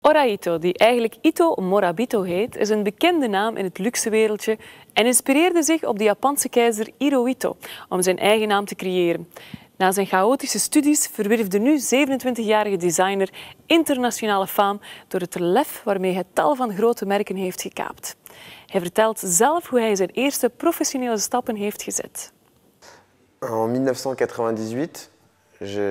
Oraito, die eigenlijk Ito Morabito heet, is een bekende naam in het luxewereldje en inspireerde zich op de Japanse keizer Hirohito om zijn eigen naam te creëren. Na zijn chaotische studies verwierf de nu 27-jarige designer internationale faam door het lef waarmee hij tal van grote merken heeft gekaapt. Hij vertelt zelf hoe hij zijn eerste professionele stappen heeft gezet. En 1998,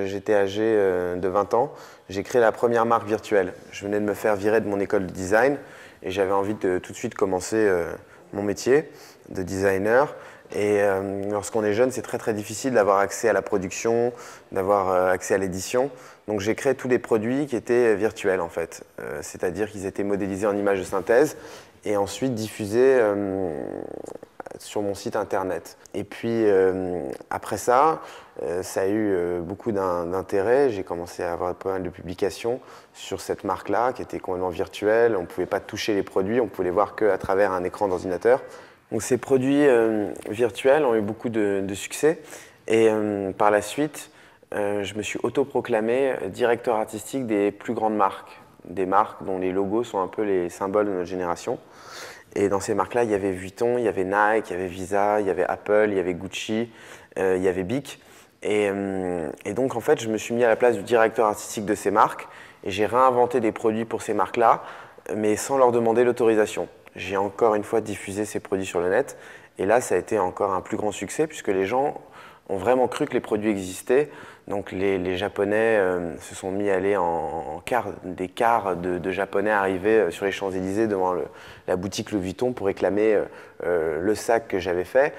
j'étais âgé de 20 ans, j'ai créé la première marque virtuelle. Je venais de me faire virer de mon école de design et j'avais envie de tout de suite commencer mon métier de designer. Et lorsqu'on est jeune, c'est très difficile d'avoir accès à la production, d'avoir accès à l'édition. Donc j'ai créé tous les produits qui étaient virtuels en fait. C'est-à-dire qu'ils étaient modélisés en images de synthèse et ensuite diffusés sur mon site internet. Et puis après ça, ça a eu beaucoup d'intérêt. J'ai commencé à avoir pas mal de publications sur cette marque-là qui était complètement virtuelle. On ne pouvait pas toucher les produits, on pouvait les voir qu'à travers un écran d'ordinateur. Donc ces produits virtuels ont eu beaucoup de succès et par la suite, je me suis autoproclamé directeur artistique des plus grandes marques, des marques dont les logos sont un peu les symboles de notre génération. Et dans ces marques-là, il y avait Vuitton, il y avait Nike, il y avait Visa, il y avait Apple, il y avait Gucci, il y avait Bic. Et donc en fait, je me suis mis à la place du directeur artistique de ces marques et j'ai réinventé des produits pour ces marques-là, mais sans leur demander l'autorisation. J'ai encore une fois diffusé ces produits sur le net et là, ça a été encore un plus grand succès puisque les gens ont vraiment cru que les produits existaient. Donc les Japonais se sont mis à aller des cars de Japonais arrivaient sur les Champs-Élysées devant la boutique Louis Vuitton pour réclamer le sac que j'avais fait.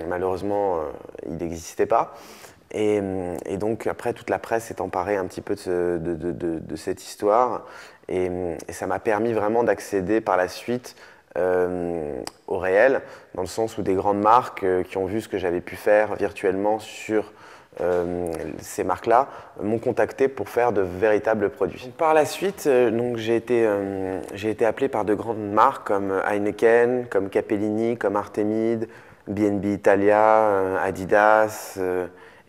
Malheureusement, il n'existait pas. Et donc après, toute la presse s'est emparée un petit peu de cette histoire et ça m'a permis vraiment d'accéder par la suite au réel, dans le sens où des grandes marques qui ont vu ce que j'avais pu faire virtuellement sur ces marques-là m'ont contacté pour faire de véritables produits. Par la suite, j'ai été appelé par de grandes marques comme Heineken, comme Capellini, comme Artemide, B&B Italia, Adidas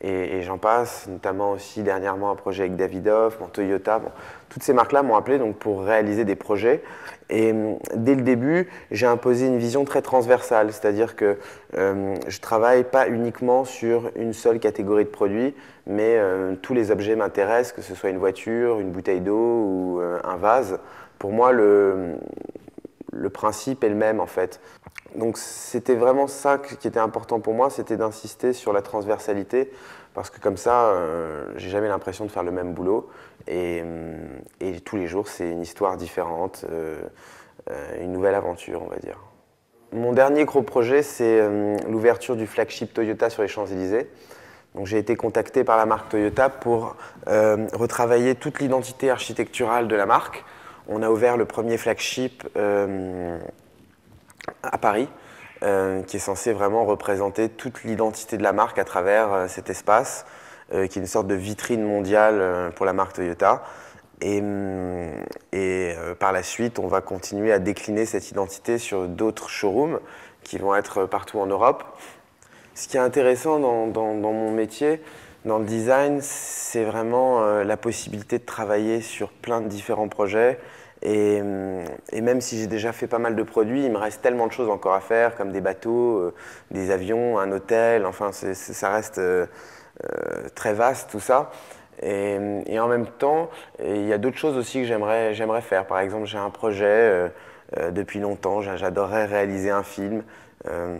et j'en passe, notamment aussi dernièrement un projet avec Davidoff, Toyota. Bon, toutes ces marques-là m'ont appelé donc, pour réaliser des projets. Et dès le début, j'ai imposé une vision très transversale, c'est-à-dire que je travaille pas uniquement sur une seule catégorie de produits, mais tous les objets m'intéressent, que ce soit une voiture, une bouteille d'eau ou un vase. Pour moi, le principe est le même en fait. Donc c'était vraiment ça qui était important pour moi, c'était d'insister sur la transversalité parce que comme ça, j'ai jamais l'impression de faire le même boulot et tous les jours c'est une histoire différente, une nouvelle aventure on va dire. Mon dernier gros projet c'est l'ouverture du flagship Toyota sur les Champs-Élysées. Donc j'ai été contacté par la marque Toyota pour retravailler toute l'identité architecturale de la marque. On a ouvert le premier flagship à Paris, qui est censé vraiment représenter toute l'identité de la marque à travers cet espace, qui est une sorte de vitrine mondiale pour la marque Toyota. Et par la suite, on va continuer à décliner cette identité sur d'autres showrooms qui vont être partout en Europe. Ce qui est intéressant dans mon métier, dans le design, c'est vraiment la possibilité de travailler sur plein de différents projets. Et même si j'ai déjà fait pas mal de produits, il me reste tellement de choses encore à faire, comme des bateaux, des avions, un hôtel, enfin ça reste très vaste tout ça. Et en même temps, il y a d'autres choses aussi que j'aimerais faire. Par exemple, j'ai un projet depuis longtemps, j'adorerais réaliser un film.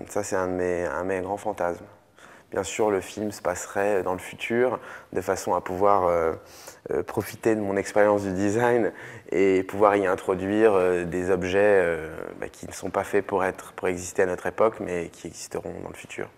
Ça, c'est un de mes grands fantasmes. Bien sûr, le film se passerait dans le futur, de façon à pouvoir profiter de mon expérience du design et pouvoir y introduire des objets qui ne sont pas faits pour exister à notre époque, mais qui existeront dans le futur.